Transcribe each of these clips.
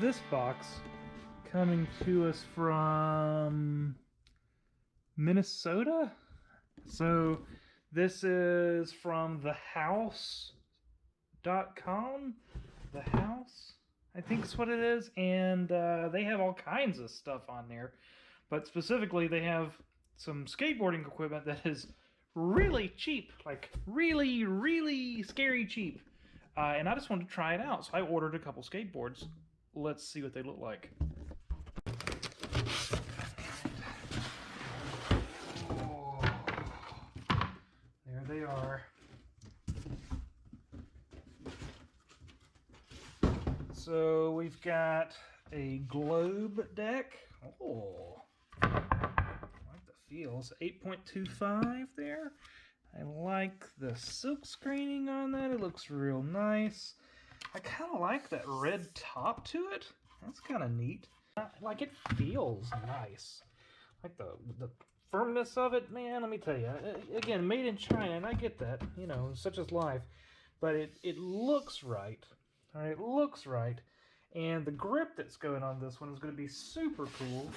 this box coming to us from Minnesota. So this is from thehouse.com. The House, I think is what it is. And they have all kinds of stuff on there. But specifically, they have some skateboarding equipment that is really cheap. Like really, really scary cheap. And I just wanted to try it out. So I ordered a couple skateboards. Let's see what they look like. Oh, there they are. So we've got a globe deck. Oh, I like the feels. 8.25 there. I like the silk screening on that. It looks real nice. I kind of like that red top to it. That's kind of neat. Like, it feels nice. Like the firmness of it, man, let me tell you. Again, made in China, and I get that, you know, such is life. But it looks right. All right, it looks right. And the grip that's going on this one is going to be super cool.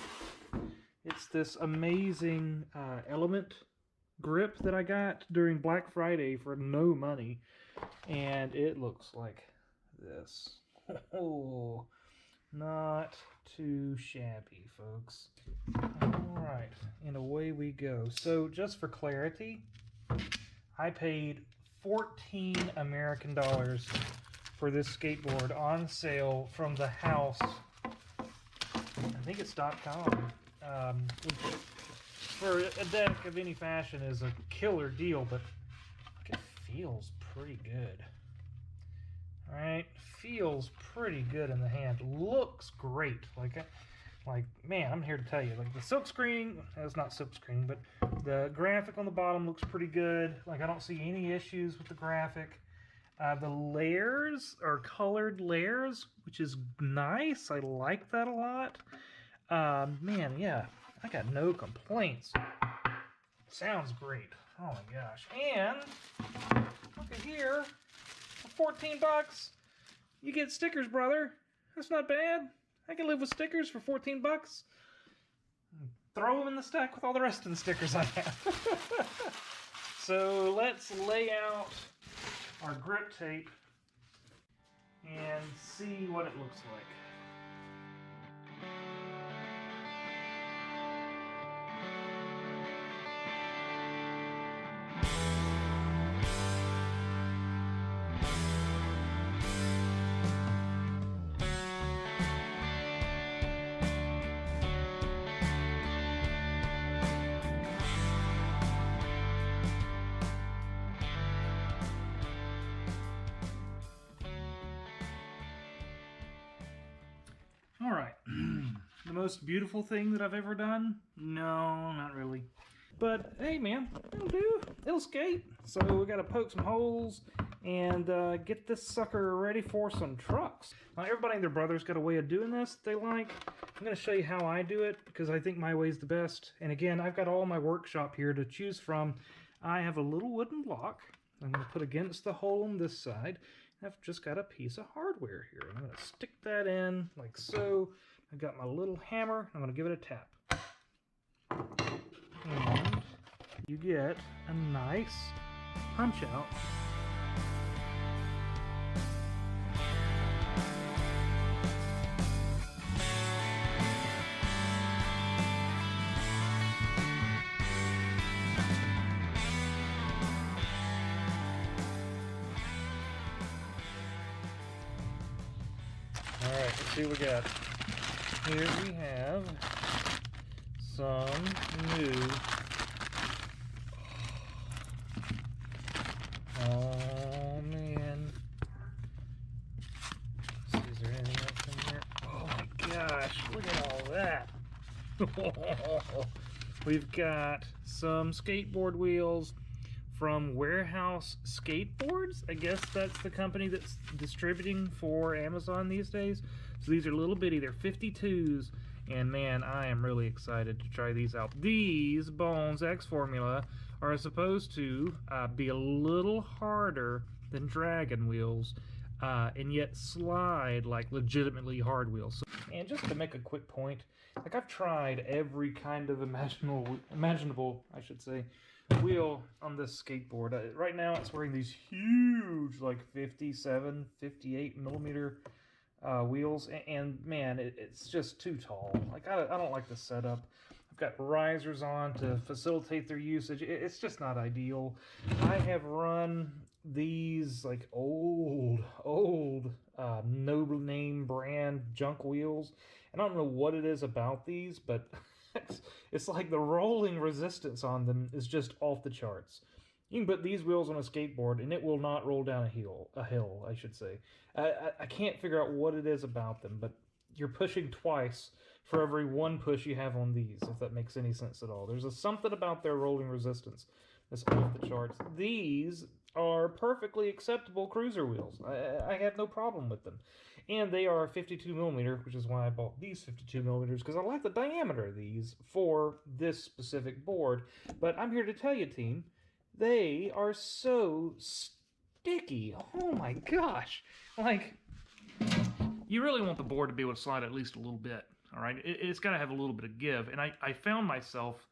It's this amazing Element grip that I got during Black Friday for no money. And it looks like this. Oh, not too shabby, folks. Alright, and away we go. So, just for clarity, I paid 14 American dollars for this skateboard on sale from the house. I think it's .com. Which for a deck of any fashion is a killer deal, but it feels pretty good. Alright, feels pretty good in the hand. Looks great. Like, man, I'm here to tell you. Like, the silk screening, it's not silk screening, but the graphic on the bottom looks pretty good. Like, I don't see any issues with the graphic. The layers are colored layers, which is nice. I like that a lot. Man, yeah, I got no complaints. Sounds great. Oh my gosh. And look at here. For 14 bucks, you get stickers, brother. That's not bad. I can live with stickers for 14 bucks. Throw them in the stack with all the rest of the stickers I have. So let's lay out our grip tape and see what it looks like. All right, the most beautiful thing that I've ever done? No, not really. But hey, man, it'll do. It'll skate. So we got to poke some holes and get this sucker ready for some trucks. Now, everybody and their brother's got a way of doing this they like. I'm going to show you how I do it because I think my way's the best. And again, I've got all my workshop here to choose from. I have a little wooden block I'm going to put against the hole on this side. I've just got a piece of hardware here. I'm going to stick that in like so. I've got my little hammer. I'm going to give it a tap. And you get a nice punch out. Alright, let's see what we got. Here we have some new. Oh man. Let's see, is there anything else in here? Oh my gosh, look at all that. We've got some skateboard wheels from Warehouse Skateboards. I guess that's the company that's distributing for Amazon these days. So these are little bitty, they're 52s, and man, I am really excited to try these out. These Bones X Formula are supposed to be a little harder than Dragon wheels. and yet slide like legitimately hard wheels. And just to make a quick point, like I've tried every kind of imaginable, I should say, wheel on this skateboard. Right now it's wearing these huge, like 57, 58 millimeter wheels, and man, it's just too tall. Like I don't like the setup. I've got risers on to facilitate their usage. It's just not ideal. I have run these like old no name brand junk wheels, and I don't know what it is about these, but it's like the rolling resistance on them is just off the charts. You can put these wheels on a skateboard and it will not roll down a hill, I should say. I can't figure out what it is about them, but you're pushing twice for every one push you have on these, if that makes any sense at all. There's something about their rolling resistance that's off the charts. These are perfectly acceptable cruiser wheels. I have no problem with them. And they are 52 millimeter, which is why I bought these 52 millimeters, because I like the diameter of these for this specific board. But I'm here to tell you, team, they are so sticky. Oh my gosh. Like, you really want the board to be able to slide at least a little bit, all right? It's got to have a little bit of give. And I found myself,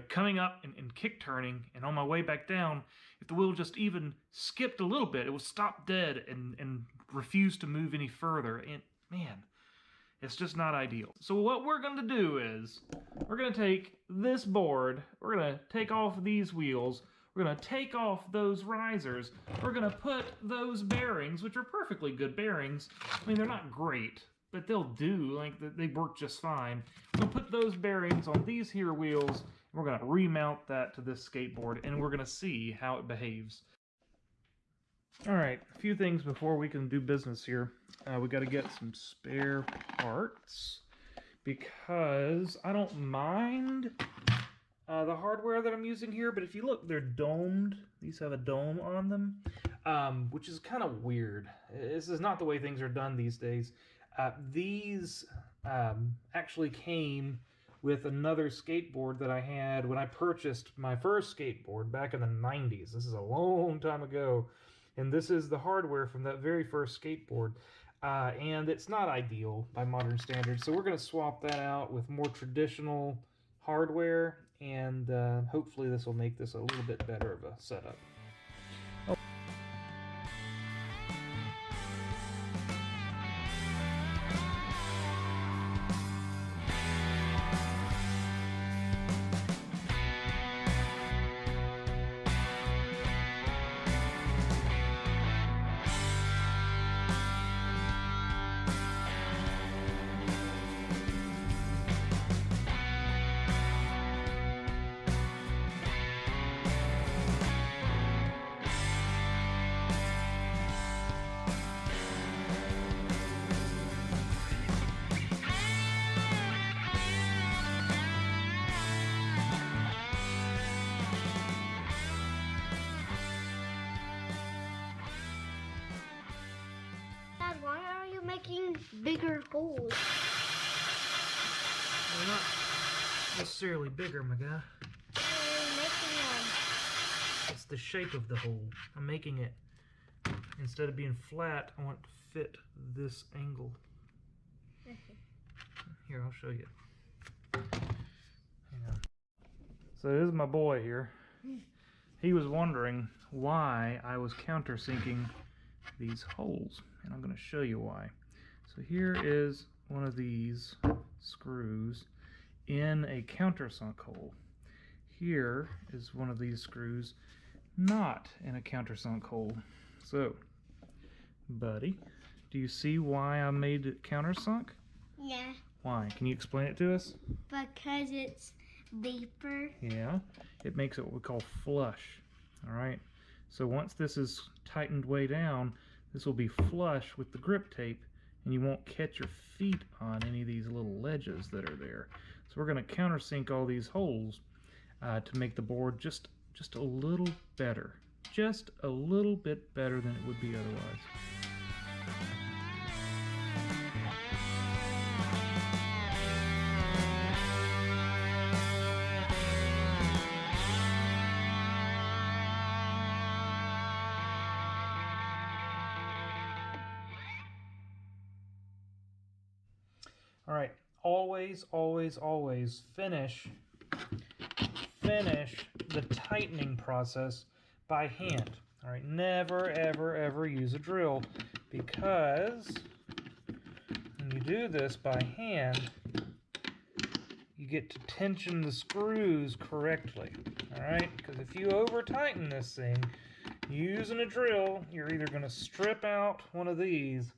coming up and kick turning, and on my way back down, if the wheel just even skipped a little bit, it would stop dead and refuse to move any further. And man, it's just not ideal. So what we're going to do is, we're going to take this board, we're going to take off these wheels, we're going to take off those risers, we're going to put those bearings, which are perfectly good bearings. I mean, they're not great, but they'll do. Like, they work just fine. We'll put those bearings on these here wheels, and we're going to remount that to this skateboard, and we're going to see how it behaves. Alright, a few things before we can do business here. We got to get some spare parts, because I don't mind the hardware that I'm using here, but if you look, they're domed. These have a dome on them, which is kind of weird. This is not the way things are done these days. These actually came with another skateboard that I had when I purchased my first skateboard back in the 90s. This is a long time ago, and this is the hardware from that very first skateboard. And it's not ideal by modern standards, so we're going to swap that out with more traditional hardware, and hopefully this will make this a little bit better of a setup. Making bigger holes. They're not necessarily bigger, my guy. It's the shape of the hole. I'm making it, instead of being flat, I want it to fit this angle. Here, I'll show you. Hang on. So this is my boy here. He was wondering why I was countersinking these holes, and I'm going to show you why. So here is one of these screws in a countersunk hole. Here is one of these screws not in a countersunk hole. So, buddy, do you see why I made it countersunk? Yeah. Why? Can you explain it to us? Because it's vapor. Yeah, it makes it what we call flush. Alright, so once this is tightened way down, this will be flush with the grip tape, and you won't catch your feet on any of these little ledges that are there. So we're going to countersink all these holes to make the board just a little better. Just a little bit better than it would be otherwise. All right, always, always, always finish the tightening process by hand. All right, never, ever, ever use a drill, because when you do this by hand, you get to tension the screws correctly. All right, because if you over tighten this thing using a drill, you're either going to strip out one of these,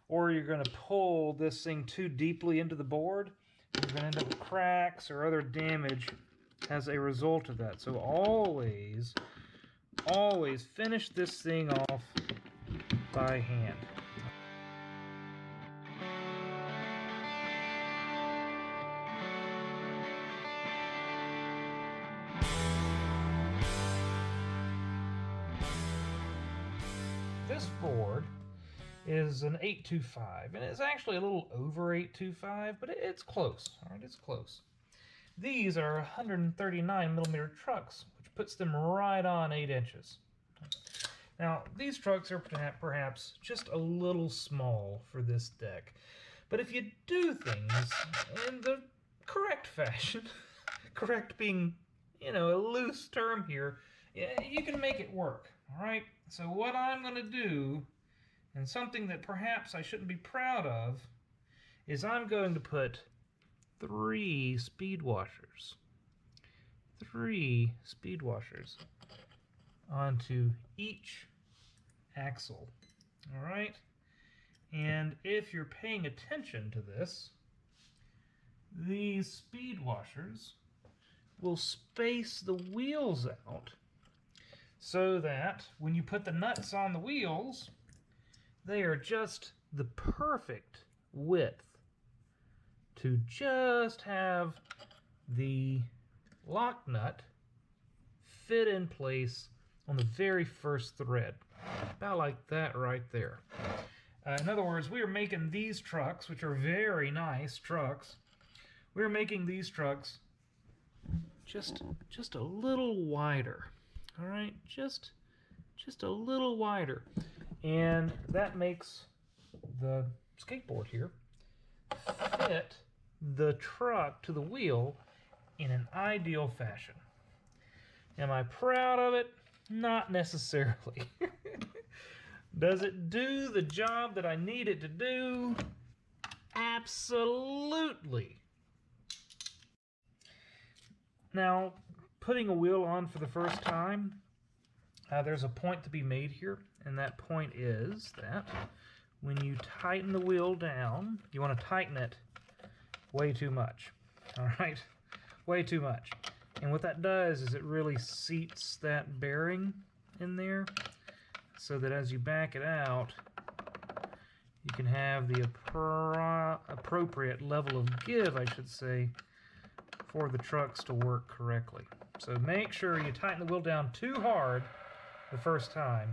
or you're going to pull this thing too deeply into the board. You're going to end up with cracks or other damage as a result of that. So always, always finish this thing off by hand. This board is an 825, and it's actually a little over 825, but it's close. All right, it's close. These are 139 millimeter trucks, which puts them right on 8 inches. Now, these trucks are perhaps just a little small for this deck, but if you do things in the correct fashion, correct being, a loose term here, you can make it work. All right, so what I'm going to do, and something that perhaps I shouldn't be proud of, is I'm going to put 3 speed washers. 3 speed washers onto each axle. All right, and if you're paying attention to this, these speed washers will space the wheels out so that when you put the nuts on the wheels, they are just the perfect width to just have the lock nut fit in place on the very first thread. About like that right there. In other words, we are making these trucks, which are very nice trucks, we're making these trucks just a little wider. All right, just a little wider. And that makes the skateboard here fit the truck to the wheel in an ideal fashion. Am I proud of it? Not necessarily. Does it do the job that I need it to do? Absolutely. Now, putting a wheel on for the first time, there's a point to be made here, and that point is that when you tighten the wheel down, you want to tighten it way too much. All right, way too much. And what that does is it really seats that bearing in there so that as you back it out, you can have the appropriate level of give, I should say, for the trucks to work correctly. So make sure you tighten the wheel down too hard the first time,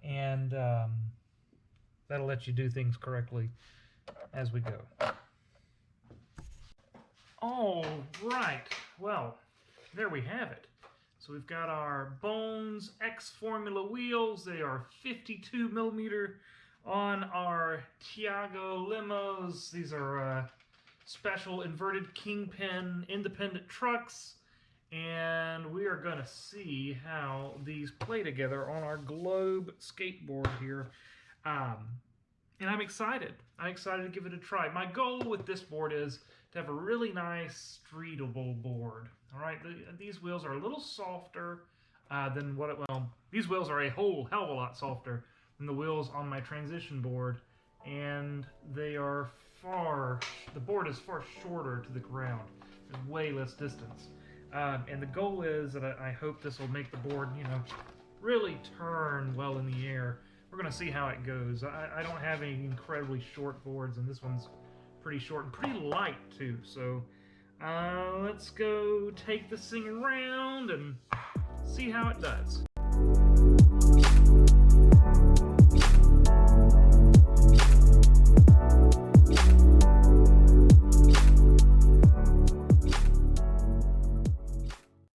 and that'll let you do things correctly as we go. All right, well, there we have it. So we've got our Bones X Formula wheels. They are 52 millimeter on our Tiago limos. These are special inverted kingpin independent trucks, and we are going to see how these play together on our Globe skateboard here. And I'm excited. I'm excited to give it a try. My goal with this board is to have a really nice streetable board. All right, these wheels are a little softer than these wheels are a whole hell of a lot softer than the wheels on my transition board, and the board is far shorter to the ground. There's way less distance. And the goal is that I hope this will make the board, really turn well in the air. We're going to see how it goes. I don't have any incredibly short boards, and this one's pretty short and pretty light too. So let's go take this thing around and see how it does.